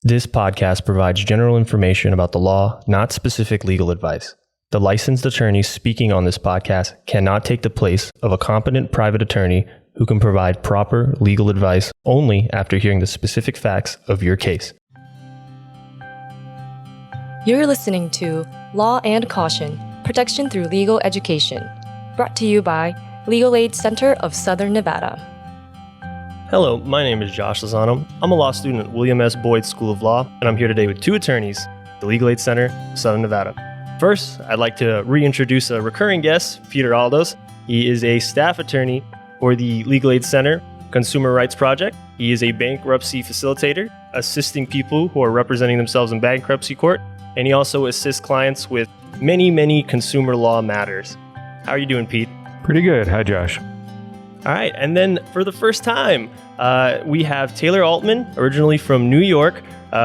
This podcast provides general information about the law, not specific legal advice. The licensed attorneys speaking on this podcast cannot take the place of a competent private attorney who can provide proper legal advice only after hearing the specific facts of your case. You're listening to Law and Caution, Protection Through Legal Education, brought to you by Legal Aid Center of Southern Nevada. Hello, my name is Josh Lozano. I'm a law student at William S. Boyd School of Law, and I'm here today with two attorneys at the Legal Aid Center of Southern Nevada. First, I'd like to reintroduce a recurring guest, Peter Aldous. He is a staff attorney for the Legal Aid Center Consumer Rights Project. He is a bankruptcy facilitator, assisting people who are representing themselves in bankruptcy court, and he also assists clients with many consumer law matters. How are you doing, Pete? Pretty good. Hi, Josh. All right, and then for the first time, we have Taylor Altman, originally from New York.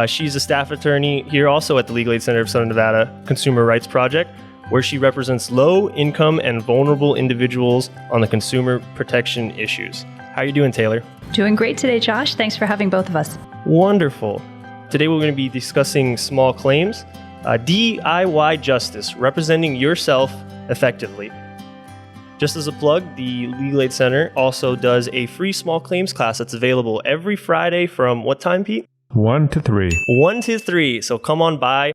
She's a staff attorney here also at the Legal Aid Center of Southern Nevada Consumer Rights Project, where she represents low-income and vulnerable individuals on the consumer protection issues. How are you doing, Taylor? Doing great today, Josh. Thanks for having both of us. Wonderful. Today we're going to be discussing small claims, DIY justice, representing yourself effectively. Just as a plug, the Legal Aid Center also does a free small claims class that's available every Friday from what time, Pete? 1 to 3. 1 to 3. So come on by.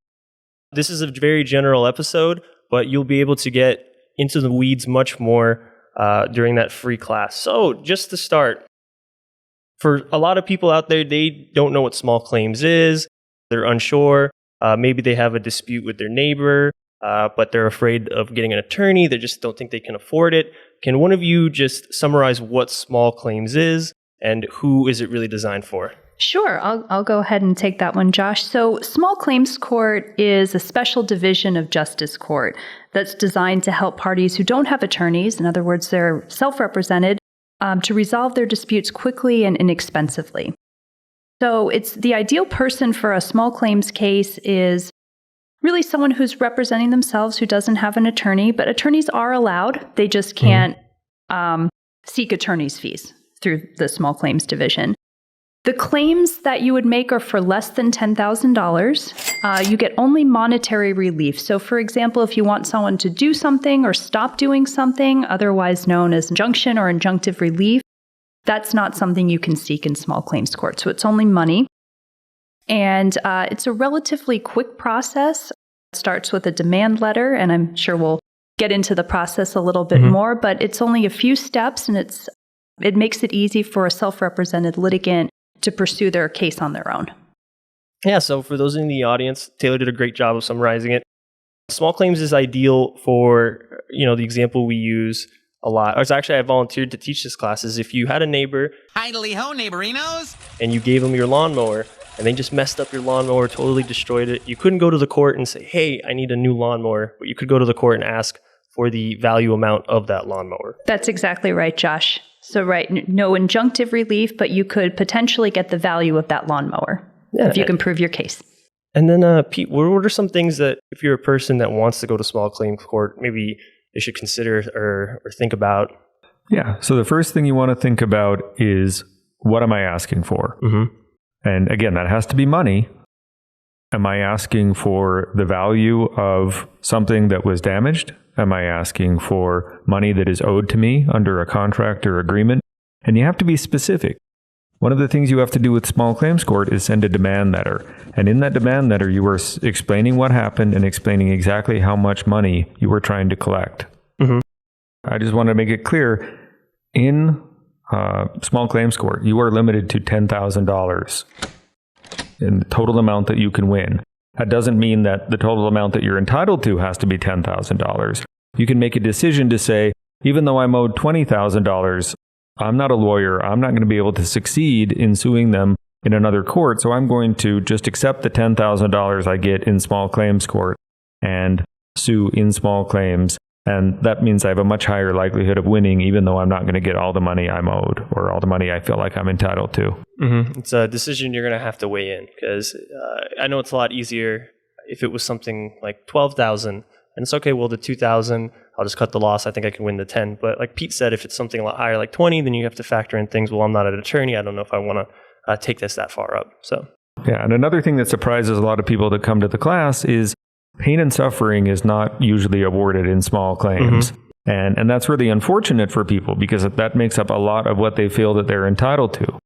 This is a very general episode, but you'll be able to get into the weeds much more during that free class. So just to start, for a lot of people out there, they don't know what small claims is. They're unsure. Maybe they have a dispute with their neighbor. But they're afraid of getting an attorney. They just don't think they can afford it. Can one of you just summarize what small claims is and who is it really designed for? Sure. I'll go ahead and take that one, Josh. So small claims court is a special division of justice court that's designed to help parties who don't have attorneys, in other words, they're self-represented, to resolve their disputes quickly and inexpensively. So it's the ideal person for a small claims case is really someone who's representing themselves who doesn't have an attorney, but attorneys are allowed. They just can't seek attorney's fees through the small claims division. The claims that you would make are for less than $10,000. You get only monetary relief. So for example, if you want someone to do something or stop doing something, otherwise known as injunction or injunctive relief, that's not something you can seek in small claims court. So it's only money. And it's a relatively quick process. It starts with a demand letter, and I'm sure we'll get into the process a little bit more, but it's only a few steps, and it makes it easy for a self-represented litigant to pursue their case on their own. Yeah, so for those in the audience, Taylor did a great job of summarizing it. Small claims is ideal for, the example we use a lot. Or actually, I volunteered to teach this class, is if you had a neighbor, Idly-ho, neighborinos, and you gave them your lawnmower, and they just messed up your lawnmower, totally destroyed it. You couldn't go to the court and say, hey, I need a new lawnmower. But you could go to the court and ask for the value amount of that lawnmower. That's exactly right, Josh. So no injunctive relief, but you could potentially get the value of that lawnmower if you can prove your case. And then, Pete, what are some things that if you're a person that wants to go to small claims court, maybe they should consider or think about? Yeah. So the first thing you want to think about is, what am I asking for? And again, that has to be money. Am I asking for the value of something that was damaged? Am I asking for money that is owed to me under a contract or agreement? And you have to be specific. One of the things you have to do with small claims court is send a demand letter. And in that demand letter, you are explaining what happened and explaining exactly how much money you were trying to collect. I just want to make it clear, in small claims court, you are limited to $10,000 in the total amount that you can win. That doesn't mean that the total amount that you're entitled to has to be $10,000. You can make a decision to say, even though I'm owed $20,000, I'm not a lawyer. I'm not going to be able to succeed in suing them in another court. So I'm going to just accept the $10,000 I get in small claims court and sue in small claims. And that means I have a much higher likelihood of winning, even though I'm not going to get all the money I'm owed or all the money I feel like I'm entitled to. It's a decision you're going to have to weigh in, because I know it's a lot easier if it was something like $12,000 and it's okay, well, the $2,000, I'll just cut the loss. I think I can win the 10. But like Pete said, if it's something a lot higher, like 20, then you have to factor in things. Well, I'm not an attorney. I don't know if I want to take this that far up. So Yeah, and another thing that surprises a lot of people that come to the class is pain and suffering is not usually awarded in small claims. And that's really unfortunate for people because that makes up a lot of what they feel that they're entitled to.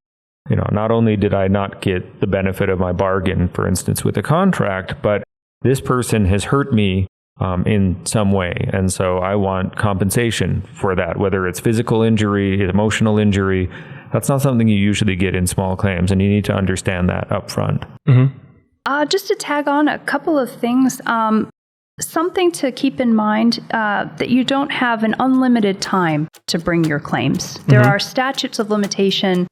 Not only did I not get the benefit of my bargain, for instance, with a contract, but this person has hurt me in some way. And so I want compensation for that, whether it's physical injury, emotional injury. That's not something you usually get in small claims, and you need to understand that up front. Just to tag on a couple of things, something to keep in mind that you don't have an unlimited time to bring your claims. There are statutes of limitation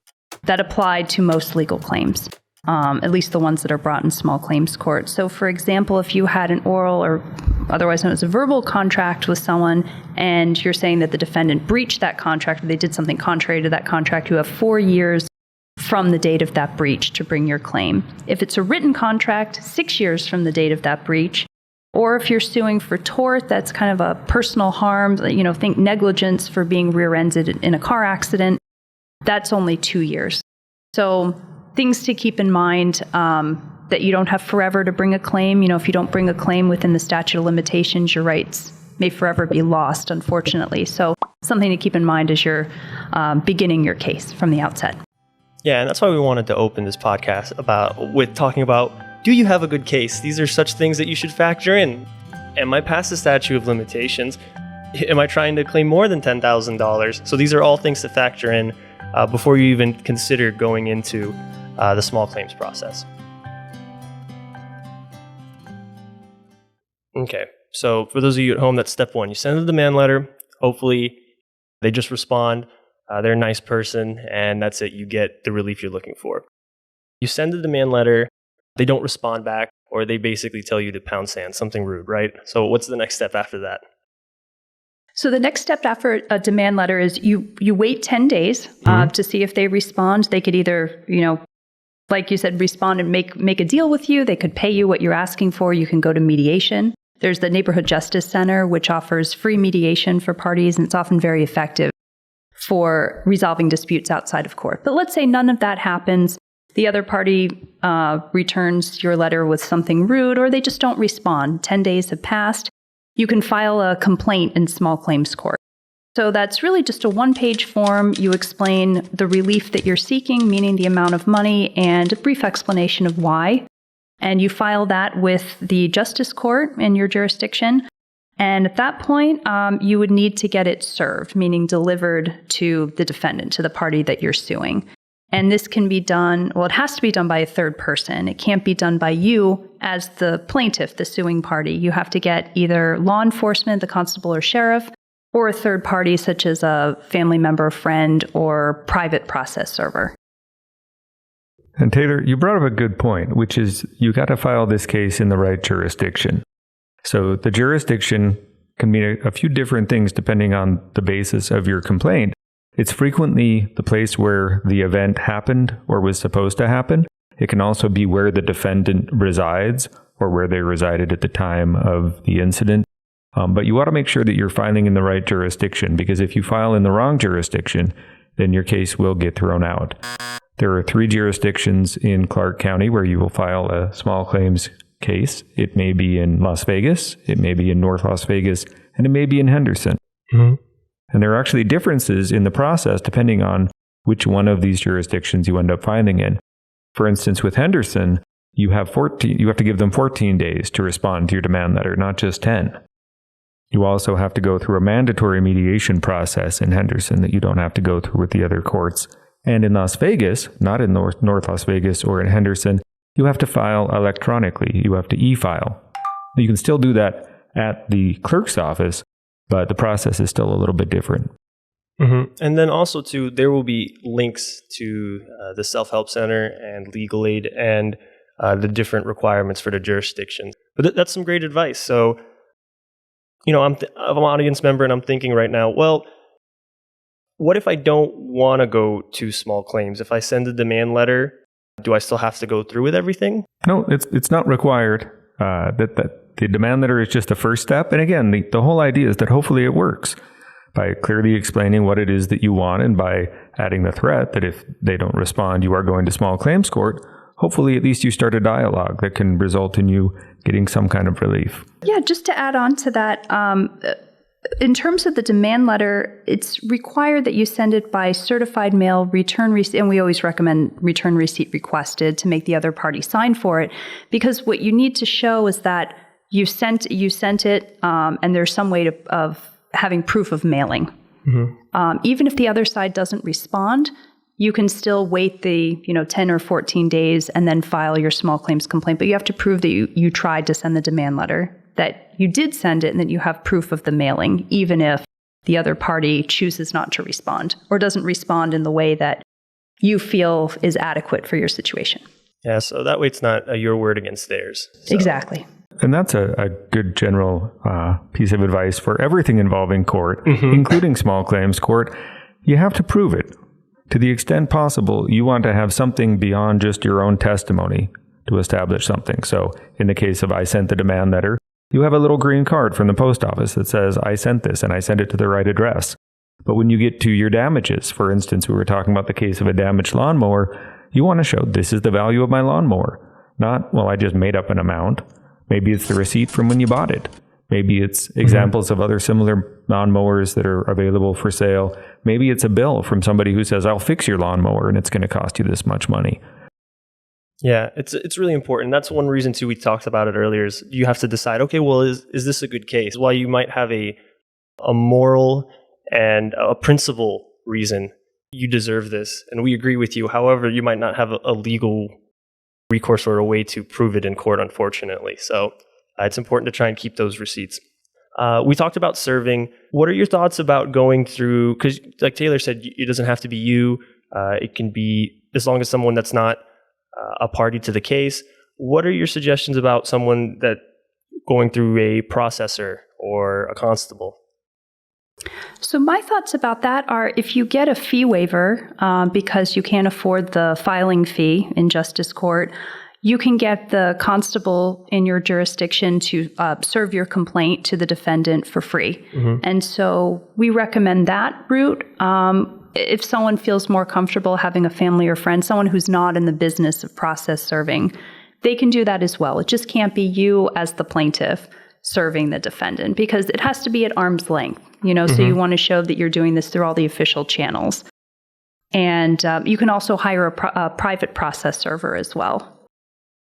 that apply to most legal claims, at least the ones that are brought in small claims court. So, for example, if you had an oral or otherwise known as a verbal contract with someone, and you're saying that the defendant breached that contract or they did something contrary to that contract, you have 4 years from the date of that breach to bring your claim. If it's a written contract, 6 years from the date of that breach. Or if you're suing for tort, that's kind of a personal harm, think negligence for being rear-ended in a car accident, that's only 2 years. So things to keep in mind, that you don't have forever to bring a claim. If you don't bring a claim within the statute of limitations, your rights may forever be lost, unfortunately. So something to keep in mind as you're beginning your case from the outset. Yeah, and that's why we wanted to open this podcast with talking about, do you have a good case? These are such things that you should factor in. Am I past the statute of limitations? Am I trying to claim more than $10,000? So these are all things to factor in before you even consider going into the small claims process. Okay, so for those of you at home, that's step one. You send a demand letter. Hopefully, they just respond. They're a nice person, and that's it. You get the relief you're looking for. You send a demand letter. They don't respond back, or they basically tell you to pound sand, something rude, right? So what's the next step after that? So the next step after a demand letter is you wait 10 days to see if they respond. They could either, like you said, respond and make a deal with you. They could pay you what you're asking for. You can go to mediation. There's the Neighborhood Justice Center, which offers free mediation for parties, and it's often very effective for resolving disputes outside of court. But let's say none of that happens. The other party returns your letter with something rude, or they just don't respond. 10 days have passed. You can file a complaint in small claims court. So that's really just a one-page form. You explain the relief that you're seeking, meaning the amount of money, and a brief explanation of why. And you file that with the justice court in your jurisdiction. And at that point, you would need to get it served, meaning delivered to the defendant, to the party that you're suing. And this can be done, it has to be done by a third person. It can't be done by you as the plaintiff, the suing party. You have to get either law enforcement, the constable or sheriff, or a third party such as a family member, friend, or private process server. And Taylor, you brought up a good point, which is you got to file this case in the right jurisdiction. So the jurisdiction can mean a few different things depending on the basis of your complaint. It's frequently the place where the event happened or was supposed to happen. It can also be where the defendant resides or where they resided at the time of the incident. But you ought to make sure that you're filing in the right jurisdiction, because if you file in the wrong jurisdiction, then your case will get thrown out. There are 3 jurisdictions in Clark County where you will file a small claims case. It may be in Las Vegas, it may be in North Las Vegas, and it may be in Henderson. Mm-hmm. And there are actually differences in the process depending on which one of these jurisdictions you end up filing in. For instance, with Henderson, you have to give them 14 days to respond to your demand letter, not just 10. You also have to go through a mandatory mediation process in Henderson that you don't have to go through with the other courts. And in Las Vegas, not in North Las Vegas or in Henderson, you have to file electronically. You have to e-file. You can still do that at the clerk's office, but the process is still a little bit different. Mm-hmm. And then also, too, there will be links to the Self-Help Center and Legal Aid and the different requirements for the jurisdiction. But that's some great advice. So, I'm an audience member and I'm thinking right now, well, what if I don't want to go to small claims? If I send a demand letter, do I still have to go through with everything? No, it's not required. That the demand letter is just the first step. And again, the whole idea is that hopefully it works by clearly explaining what it is that you want, and by adding the threat that if they don't respond, you are going to small claims court. hopefully at least you start a dialogue that can result in you getting some kind of relief. Yeah, just to add on to that, in terms of the demand letter, it's required that you send it by certified mail, return receipt, and we always recommend return receipt requested to make the other party sign for it, because what you need to show is that you sent it, and there's some way of having proof of mailing. Even if the other side doesn't respond, you can still wait the 10 or 14 days and then file your small claims complaint. But you have to prove that you tried to send the demand letter, that you did send it, and that you have proof of the mailing, even if the other party chooses not to respond or doesn't respond in the way that you feel is adequate for your situation. Yeah, so that way it's not your word against theirs. So. Exactly. And that's a good general piece of advice for everything involving court, including small claims court. You have to prove it. To the extent possible, you want to have something beyond just your own testimony to establish something. So in the case of I sent the demand letter, you have a little green card from the post office that says, I sent this and I sent it to the right address. But when you get to your damages, for instance, we were talking about the case of a damaged lawnmower, you want to show this is the value of my lawnmower. Not, well, I just made up an amount. Maybe it's the receipt from when you bought it. Maybe it's examples of other similar lawnmowers that are available for sale. Maybe it's a bill from somebody who says, I'll fix your lawnmower and it's going to cost you this much money. Yeah, it's really important. That's one reason, too, we talked about it earlier, is you have to decide, okay, well, is this a good case? While you might have a moral and a principle reason, you deserve this, and we agree with you. However, you might not have a legal recourse or a way to prove it in court, unfortunately. So it's important to try and keep those receipts. We talked about serving. What are your thoughts about going through, because like Taylor said, it doesn't have to be you. It can be, as long as someone that's not a party to the case. What are your suggestions about someone that going through a processor or a constable? So my thoughts about that are, if you get a fee waiver because you can't afford the filing fee in justice court, you can get the constable in your jurisdiction to serve your complaint to the defendant for free. And so we recommend that route. If someone feels more comfortable having a family or friend, someone who's not in the business of process serving, they can do that as well. It just can't be you as the plaintiff serving the defendant, because it has to be at arm's length, so you want to show that you're doing this through all the official channels. And you can also hire a private process server as well.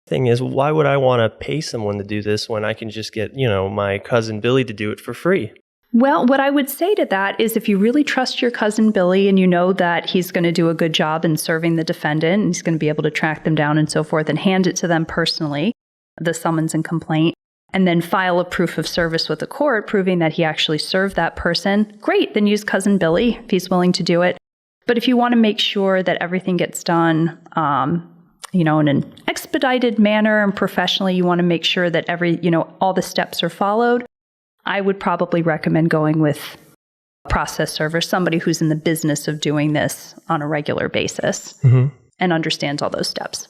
Thing is, why would I want to pay someone to do this when I can just get, my cousin Billy to do it for free? Well, what I would say to that is, if you really trust your cousin Billy and you know that he's going to do a good job in serving the defendant, and he's going to be able to track them down and so forth, and hand it to them personally, the summons and complaint, and then file a proof of service with the court proving that he actually served that person, great, then use cousin Billy if he's willing to do it. But if you want to make sure that everything gets done, in an expedited manner and professionally, you want to make sure that all the steps are followed, I would probably recommend going with a process server, somebody who's in the business of doing this on a regular basis and understands all those steps.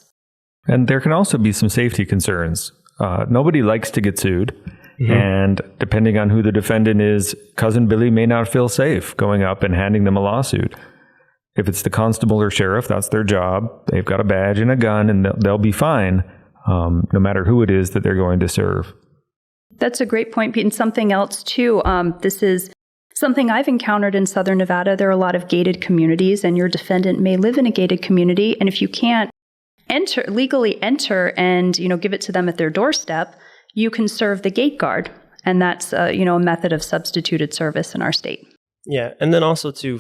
And there can also be some safety concerns. Nobody likes to get sued. And depending on who the defendant is, cousin Billy may not feel safe going up and handing them a lawsuit. If it's the constable or sheriff, that's their job. They've got a badge and a gun, and they'll be fine, no matter who it is that they're going to serve. That's a great point, Pete. And something else, too. This is something I've encountered in Southern Nevada. There are a lot of gated communities, and your defendant may live in a gated community. And if you can't legally enter and, give it to them at their doorstep, you can serve the gate guard. And that's, a method of substituted service in our state. Yeah. And then also, too,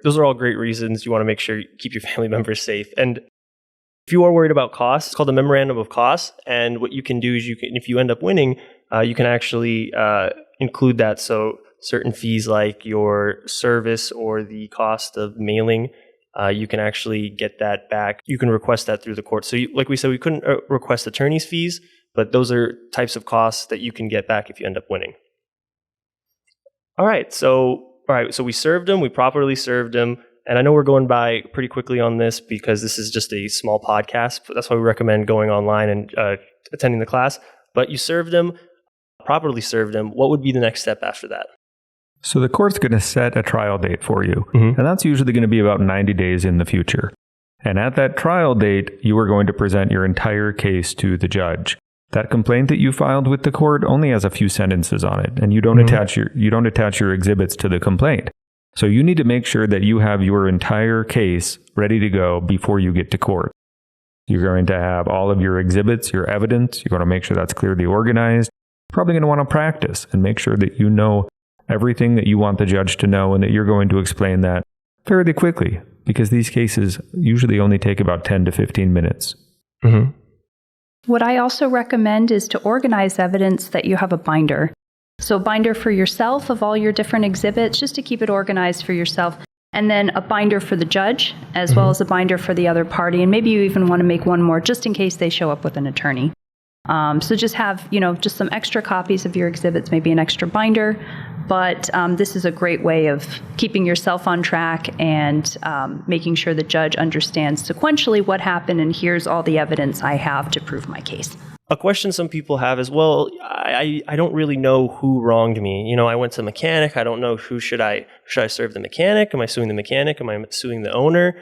those are all great reasons. You want to make sure you keep your family members safe. And if you are worried about costs, it's called a memorandum of costs. And what you can do is if you end up winning, you can actually include that. So certain fees like your service or the cost of mailing, you can actually get that back. You can request that through the court. So like we said, we couldn't request attorney's fees, but those are types of costs that you can get back if you end up winning. All right. So we served him. We properly served him. And I know we're going by pretty quickly on this because this is just a small podcast, but that's why we recommend going online and attending the class. But you served him, properly served him. What would be the next step after that? So the court's going to set a trial date for you, and that's usually going to be about 90 days in the future. And at that trial date, you are going to present your entire case to the judge. That complaint that you filed with the court only has a few sentences on it, and you don't attach your exhibits to the complaint. So you need to make sure that you have your entire case ready to go before you get to court. You're going to have all of your exhibits, your evidence. You're going to make sure that's clearly organized. Probably going to want to practice and make sure that you know everything that you want the judge to know and that you're going to explain that fairly quickly, because these cases usually only take about 10 to 15 minutes. Mm-hmm. What I also recommend is to organize evidence that you have a binder. So a binder for yourself of all your different exhibits, just to keep it organized for yourself. And then a binder for the judge, as well as a binder for the other party. And maybe you even want to make one more just in case they show up with an attorney. So just have, just some extra copies of your exhibits, maybe an extra binder. But this is a great way of keeping yourself on track and making sure the judge understands sequentially what happened and here's all the evidence I have to prove my case. A question some people have is, well, I don't really know who wronged me. I went to the mechanic. I don't know who should I serve the mechanic? Am I suing the mechanic? Am I suing the owner?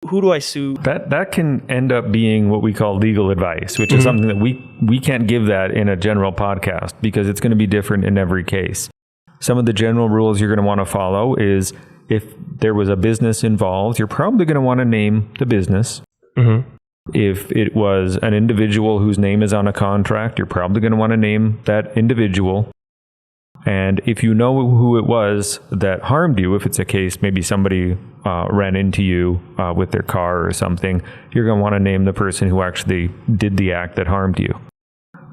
Who do I sue? That can end up being what we call legal advice, which is something that we can't give that in a general podcast because it's going to be different in every case. Some of the general rules you're going to want to follow is if there was a business involved, you're probably going to want to name the business. Mm-hmm. If it was an individual whose name is on a contract, you're probably going to want to name that individual. And if you know who it was that harmed you, if it's a case, maybe somebody ran into you with their car or something, you're going to want to name the person who actually did the act that harmed you.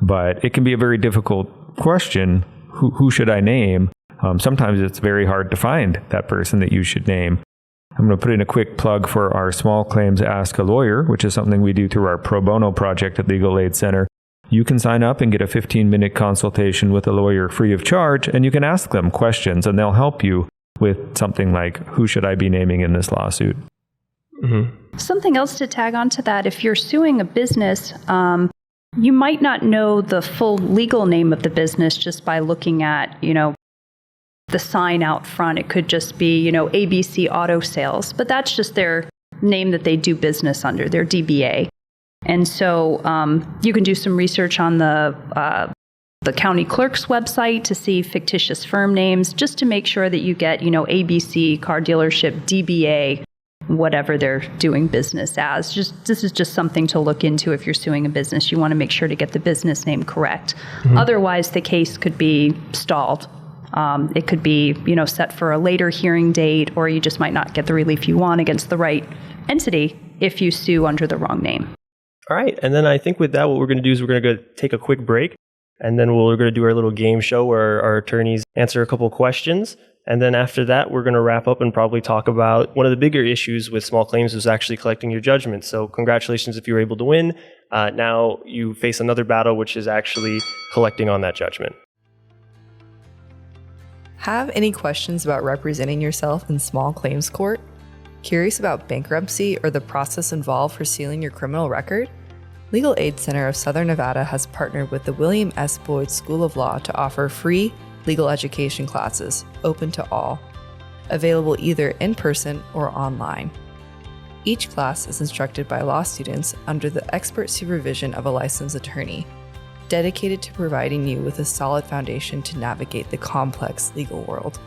But it can be a very difficult question. Who should I name? Sometimes it's very hard to find that person that you should name. I'm going to put in a quick plug for our Small Claims Ask a Lawyer, which is something we do through our pro bono project at Legal Aid Center. You can sign up and get a 15-minute consultation with a lawyer free of charge, and you can ask them questions, and they'll help you with something like, who should I be naming in this lawsuit? Mm-hmm. Something else to tag on to that, if you're suing a business, you might not know the full legal name of the business just by looking at, the sign out front. It could just be, ABC Auto Sales, but that's just their name that they do business under, their DBA. And so you can do some research on the county clerk's website to see fictitious firm names, just to make sure that you get, ABC Car Dealership, DBA, whatever they're doing business as. This is just something to look into if you're suing a business. You want to make sure to get the business name correct. Mm-hmm. Otherwise, the case could be stalled. It could be, set for a later hearing date, or you just might not get the relief you want against the right entity if you sue under the wrong name. All right. And then I think with that, what we're going to do is we're going to go take a quick break, and then we're going to do our little game show where our attorneys answer a couple questions. And then after that, we're going to wrap up and probably talk about one of the bigger issues with small claims was actually collecting your judgment. So congratulations if you were able to win. Now you face another battle, which is actually collecting on that judgment. Have any questions about representing yourself in small claims court? Curious about bankruptcy or the process involved for sealing your criminal record? Legal Aid Center of Southern Nevada has partnered with the William S. Boyd School of Law to offer free legal education classes, open to all, available either in person or online. Each class is instructed by law students under the expert supervision of a licensed attorney, dedicated to providing you with a solid foundation to navigate the complex legal world.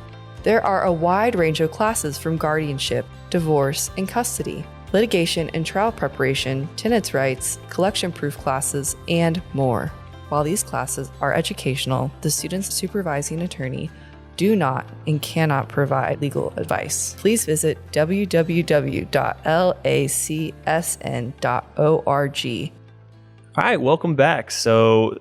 There are a wide range of classes from guardianship, divorce, and custody, litigation and trial preparation, tenants' rights, collection-proof classes, and more. While these classes are educational, the student's supervising attorney do not and cannot provide legal advice. Please visit www.lacsn.org. All right, welcome back. So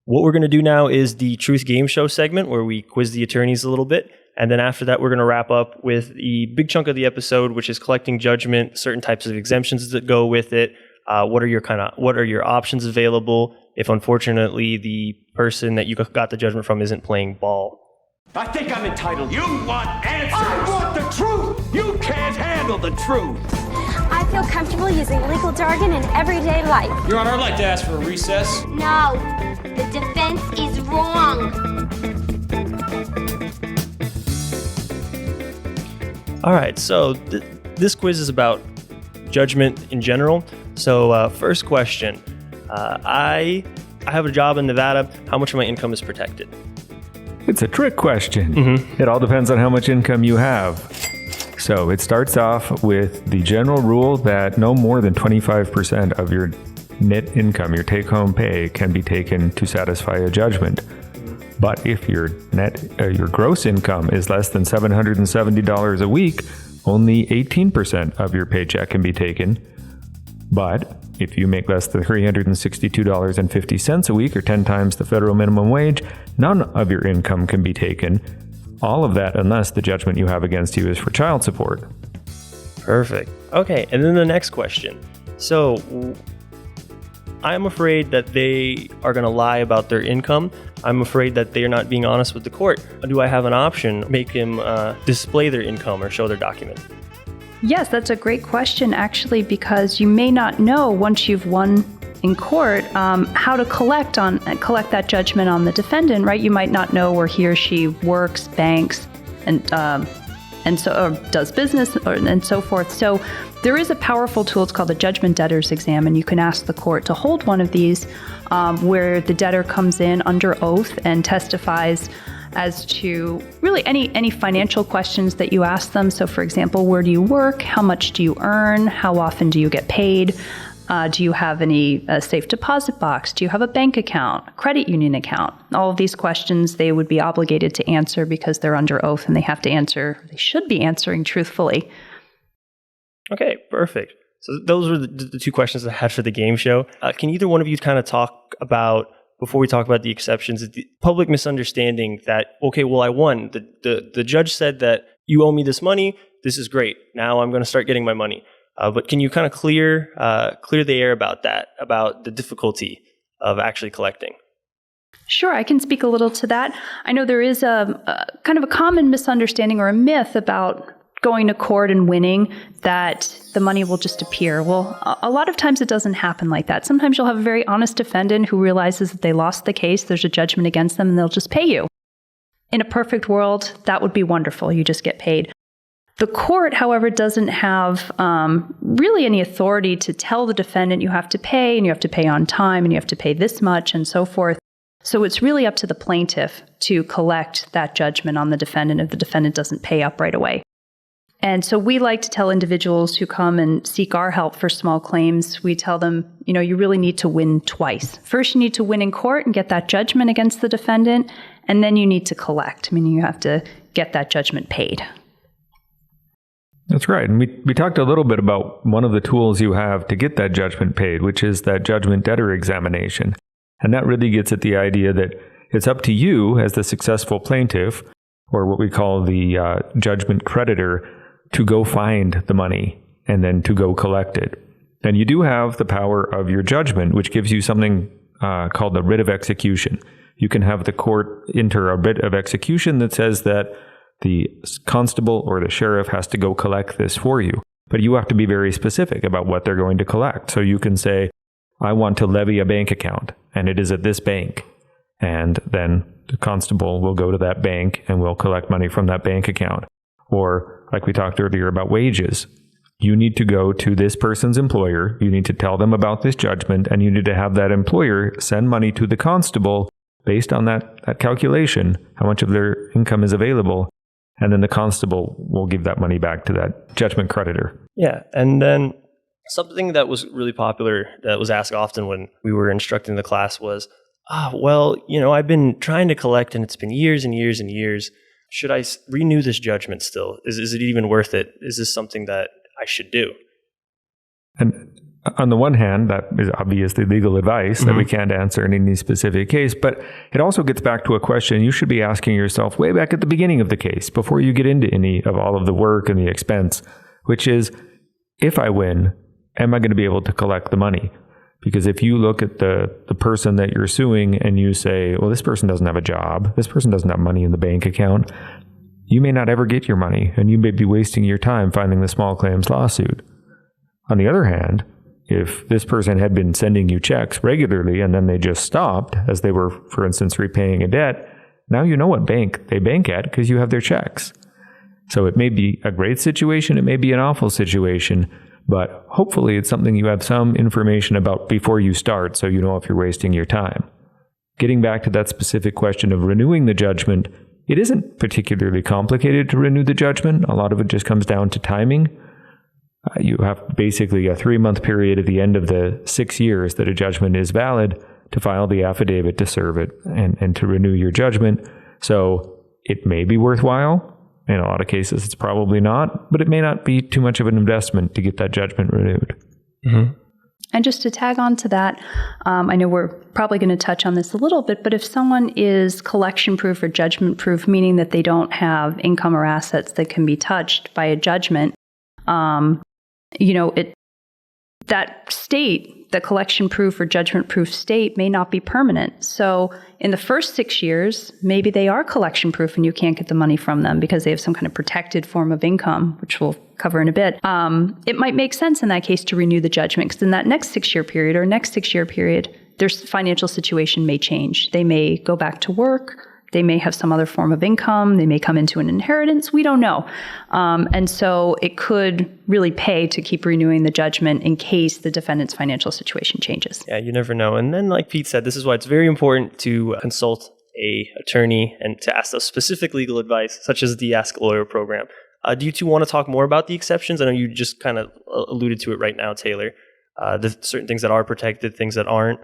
what we're going to do now is the Truth Game Show segment where we quiz the attorneys a little bit. And then after that, we're going to wrap up with the big chunk of the episode, which is collecting judgment, certain types of exemptions that go with it. What are your options available if unfortunately the person that you got the judgment from isn't playing ball? I think I'm entitled. You want answers. I want the truth. You can't handle the truth. I feel comfortable using legal jargon in everyday life. Your Honor, I'd like to ask for a recess. No, the defense is wrong. All right, so this quiz is about judgment in general. So first question, I have a job in Nevada. How much of my income is protected? It's a trick question. It all depends on how much income you have. So it starts off with the general rule that no more than 25% of your net income, your take-home pay, can be taken to satisfy a judgment. But if your gross income is less than $770 a week, only 18% of your paycheck can be taken. But if you make less than $362.50 a week, or 10 times the federal minimum wage, none of your income can be taken. All of that unless the judgment you have against you is for child support. Perfect. Okay, and then the next question. So I'm afraid that they are going to lie about their income. I'm afraid that they're not being honest with the court. Do I have an option? Make them display their income or show their document? Yes, that's a great question, actually, because you may not know once you've won in court how to collect that judgment on the defendant, right? You might not know where he or she works, banks, and so or does business, and so forth. So there is a powerful tool. It's called the judgment debtor's exam, and you can ask the court to hold one of these where the debtor comes in under oath and testifies as to really any financial questions that you ask them. So, for example, where do you work? How much do you earn? How often do you get paid? Do you have any safe deposit box? Do you have a bank account, credit union account? All of these questions they would be obligated to answer because they're under oath and they should be answering truthfully. Okay, perfect. So those were the two questions I had for the game show. Can either one of you kind of talk about, before we talk about the exceptions, the public misunderstanding that, okay, well, I won. The judge said that you owe me this money. This is great. Now I'm going to start getting my money. But can you kind of clear the air about that, about the difficulty of actually collecting? Sure, I can speak a little to that. I know there is a kind of a common misunderstanding or a myth about going to court and winning, that the money will just appear. Well, a lot of times it doesn't happen like that. Sometimes you'll have a very honest defendant who realizes that they lost the case, there's a judgment against them, and they'll just pay you. In a perfect world, that would be wonderful. You just get paid. The court, however, doesn't have really any authority to tell the defendant you have to pay, and you have to pay on time, and you have to pay this much, and so forth. So it's really up to the plaintiff to collect that judgment on the defendant if the defendant doesn't pay up right away. And so we like to tell individuals who come and seek our help for small claims, we tell them, you really need to win twice. First, you need to win in court and get that judgment against the defendant, and then you need to collect, meaning you have to get that judgment paid. That's right. And we talked a little bit about one of the tools you have to get that judgment paid, which is that judgment debtor examination. And that really gets at the idea that it's up to you as the successful plaintiff, or what we call the judgment creditor, to go find the money and then to go collect it. And you do have the power of your judgment, which gives you something called the writ of execution. You can have the court enter a writ of execution that says that the constable or the sheriff has to go collect this for you. But you have to be very specific about what they're going to collect. So you can say, I want to levy a bank account, and it is at this bank. And then the constable will go to that bank and will collect money from that bank account. Or, like we talked earlier about wages, you need to go to this person's employer, you need to tell them about this judgment, and you need to have that employer send money to the constable based on that calculation, how much of their income is available, and then the constable will give that money back to that judgment creditor. Yeah, and then something that was really popular that was asked often when we were instructing the class was, I've been trying to collect and it's been years and years and years. Should I renew this judgment still? Is it even worth it? Is this something that I should do? And on the one hand, that is obviously legal advice that we can't answer in any specific case, but it also gets back to a question you should be asking yourself way back at the beginning of the case, before you get into any of all of the work and the expense, which is, if I win, am I going to be able to collect the money? Because if you look at the person that you're suing and you say, well, this person doesn't have a job, this person doesn't have money in the bank account, you may not ever get your money, and you may be wasting your time filing the small claims lawsuit. On the other hand, if this person had been sending you checks regularly and then they just stopped as they were, for instance, repaying a debt, now you know what bank they bank at because you have their checks. So it may be a great situation, it may be an awful situation, but hopefully it's something you have some information about before you start so you know if you're wasting your time. Getting back to that specific question of renewing the judgment, it isn't particularly complicated to renew the judgment. A lot of it just comes down to timing. You have basically a 3-month period at the end of the 6 years that a judgment is valid to file the affidavit to serve it and to renew your judgment. So it may be worthwhile. In a lot of cases, it's probably not, but it may not be too much of an investment to get that judgment renewed. Mm-hmm. And just to tag on to that, I know we're probably going to touch on this a little bit, but if someone is collection proof or judgment proof, meaning that they don't have income or assets that can be touched by a judgment, that state, the collection proof or judgment proof state may not be permanent. So in the first 6 years, maybe they are collection proof and you can't get the money from them because they have some kind of protected form of income, which we'll cover in a bit. It might make sense in that case to renew the judgment because in that next 6-year period or next 6-year period, their financial situation may change. They may go back to work. They may have some other form of income. They may come into an inheritance. We don't know. And so it could really pay to keep renewing the judgment in case the defendant's financial situation changes. Yeah, you never know. And then like Pete said, this is why it's very important to consult a attorney and to ask those specific legal advice, such as the Ask a Lawyer program. Do you two want to talk more about the exceptions? I know you just kind of alluded to it right now, Taylor. The certain things that are protected, things that aren't.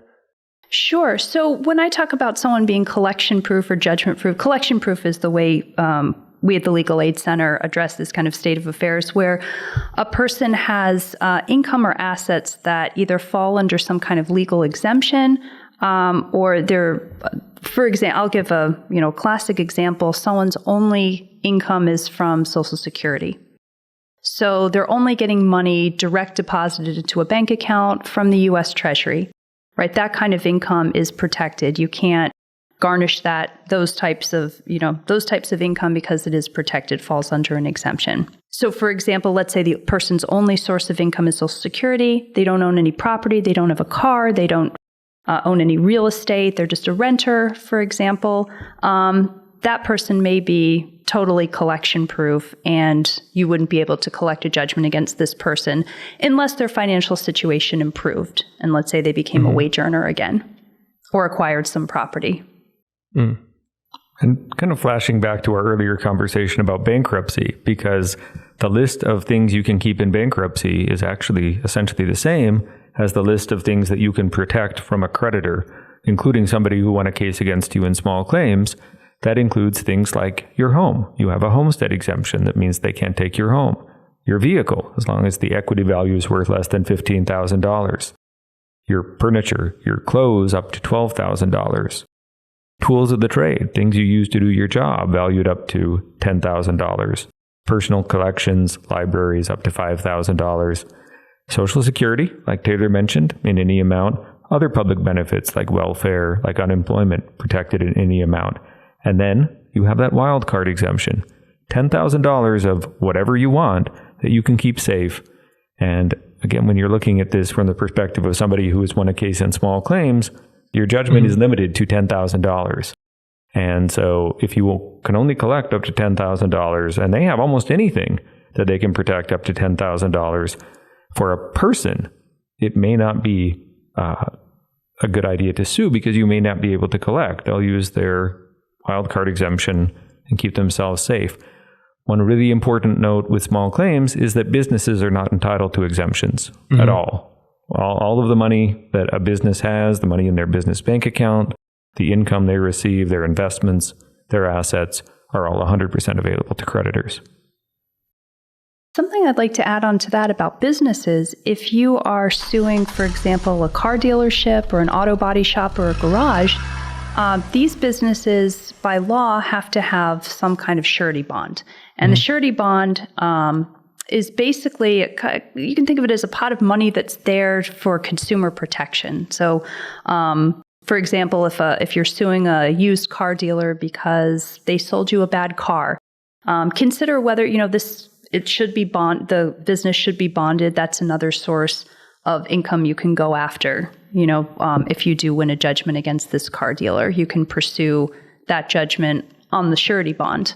Sure. So when I talk about someone being collection proof or judgment proof, collection proof is the way we at the Legal Aid Center address this kind of state of affairs where a person has income or assets that either fall under some kind of legal exemption or they're, for example, I'll give a classic example. Someone's only income is from Social Security. So they're only getting money direct deposited into a bank account from the U.S. Treasury. Right, that kind of income is protected. You can't garnish those types of income because it is protected, falls under an exemption. So, for example, let's say the person's only source of income is Social Security. They don't own any property. They don't have a car. They don't own any real estate. They're just a renter, for example. That person may be totally collection proof and you wouldn't be able to collect a judgment against this person unless their financial situation improved. And let's say they became a wage earner again or acquired some property. And kind of flashing back to our earlier conversation about bankruptcy, because the list of things you can keep in bankruptcy is actually essentially the same as the list of things that you can protect from a creditor, including somebody who won a case against you in small claims. That includes things like your home. You have a homestead exemption. That means they can't take your home. Your vehicle, as long as the equity value is worth less than $15,000. Your furniture, your clothes up to $12,000. Tools of the trade, things you use to do your job, valued up to $10,000. Personal collections, libraries up to $5,000. Social Security, like Taylor mentioned, in any amount. Other public benefits like welfare, like unemployment, protected in any amount. And then you have that wild card exemption, $10,000 of whatever you want that you can keep safe. And again, when you're looking at this from the perspective of somebody who has won a case in small claims, your judgment is limited to $10,000. And so if you can only collect up to $10,000 and they have almost anything that they can protect up to $10,000 for a person, it may not be a good idea to sue because you may not be able to collect. They'll use their wildcard exemption and keep themselves safe. One really important note with small claims is that businesses are not entitled to exemptions at all. All of the money that a business has, the money in their business bank account, the income they receive, their investments, their assets, are all 100% available to creditors. Something I'd like to add on to that about businesses, if you are suing, for example, a car dealership or an auto body shop or a garage, these businesses, by law, have to have some kind of surety bond. And the surety bond is basically, you can think of it as a pot of money that's there for consumer protection. So, for example, if you're suing a used car dealer because they sold you a bad car, consider whether, the business should be bonded. That's another source of income you can go after. If you do win a judgment against this car dealer, you can pursue that judgment on the surety bond.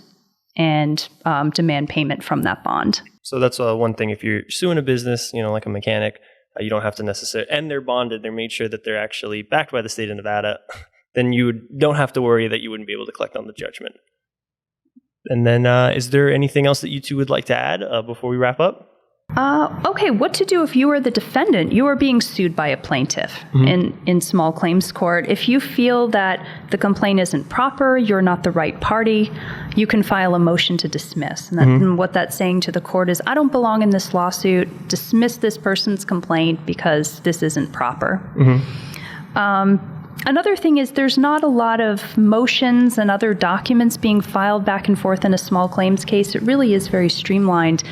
and demand payment from that bond. So that's one thing. If you're suing a business, like a mechanic, you don't have to necessarily, and they're bonded, they're made sure that they're actually backed by the state of Nevada, then you don't have to worry that you wouldn't be able to collect on the judgment. And then is there anything else that you two would like to add before we wrap up? Okay, what to do if you are the defendant? You are being sued by a plaintiff in small claims court. If you feel that the complaint isn't proper, you're not the right party, you can file a motion to dismiss. And what that's saying to the court is, I don't belong in this lawsuit. Dismiss this person's complaint because this isn't proper. Another thing is there's not a lot of motions and other documents being filed back and forth in a small claims case. It really is very streamlined,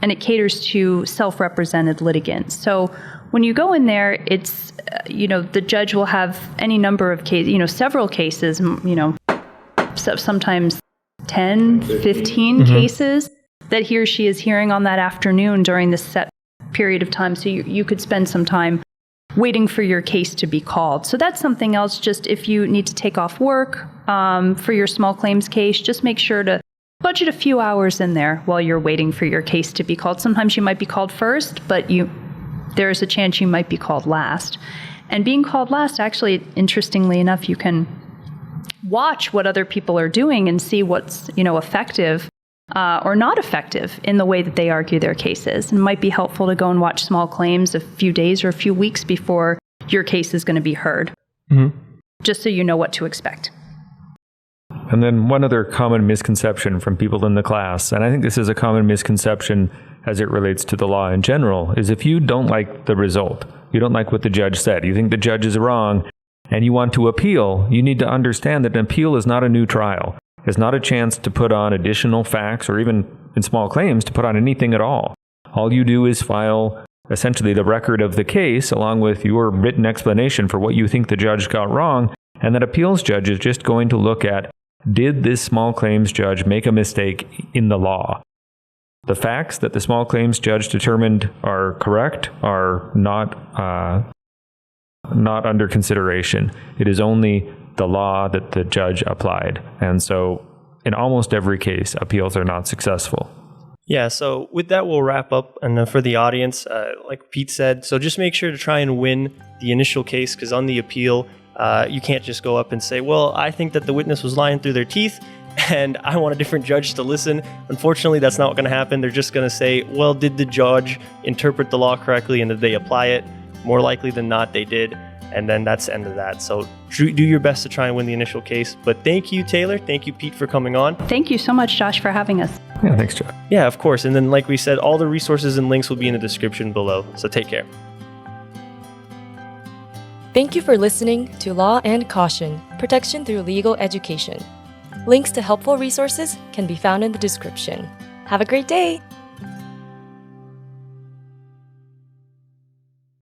and it caters to self-represented litigants. So when you go in there, it's, the judge will have any number of cases, several cases, sometimes 10, 15 cases that he or she is hearing on that afternoon during this set period of time. So you could spend some time waiting for your case to be called. So that's something else. Just if you need to take off work for your small claims case, just make sure to budget a few hours in there while you're waiting for your case to be called. Sometimes you might be called first, but there is a chance you might be called last. And being called last, actually, interestingly enough, you can watch what other people are doing and see what's effective or not effective in the way that they argue their cases. And it might be helpful to go and watch small claims a few days or a few weeks before your case is going to be heard, just so you know what to expect. And then one other common misconception from people in the class, and I think this is a common misconception as it relates to the law in general, is if you don't like the result, you don't like what the judge said, you think the judge is wrong, and you want to appeal, you need to understand that an appeal is not a new trial. It's not a chance to put on additional facts or even in small claims to put on anything at all. All you do is file essentially the record of the case along with your written explanation for what you think the judge got wrong, and that appeals judge is just going to look at, did this small claims judge make a mistake in the law? The facts that the small claims judge determined are correct are not under consideration. It is only the law that the judge applied. And so in almost every case, appeals are not successful. Yeah, so with that, we'll wrap up. And for the audience, like Pete said, so just make sure to try and win the initial case, because on the appeal, you can't just go up and say, well, I think that the witness was lying through their teeth and I want a different judge to listen. Unfortunately, that's not going to happen. They're just going to say, well, did the judge interpret the law correctly and did they apply it? More likely than not, they did. And then that's the end of that. So do your best to try and win the initial case. But thank you, Taylor. Thank you, Pete, for coming on. Thank you so much, Josh, for having us. Yeah, thanks, Josh. Yeah, of course. And then, like we said, all the resources and links will be in the description below. So take care. Thank you for listening to Law and Caution, Protection Through Legal Education. Links to helpful resources can be found in the description. Have a great day!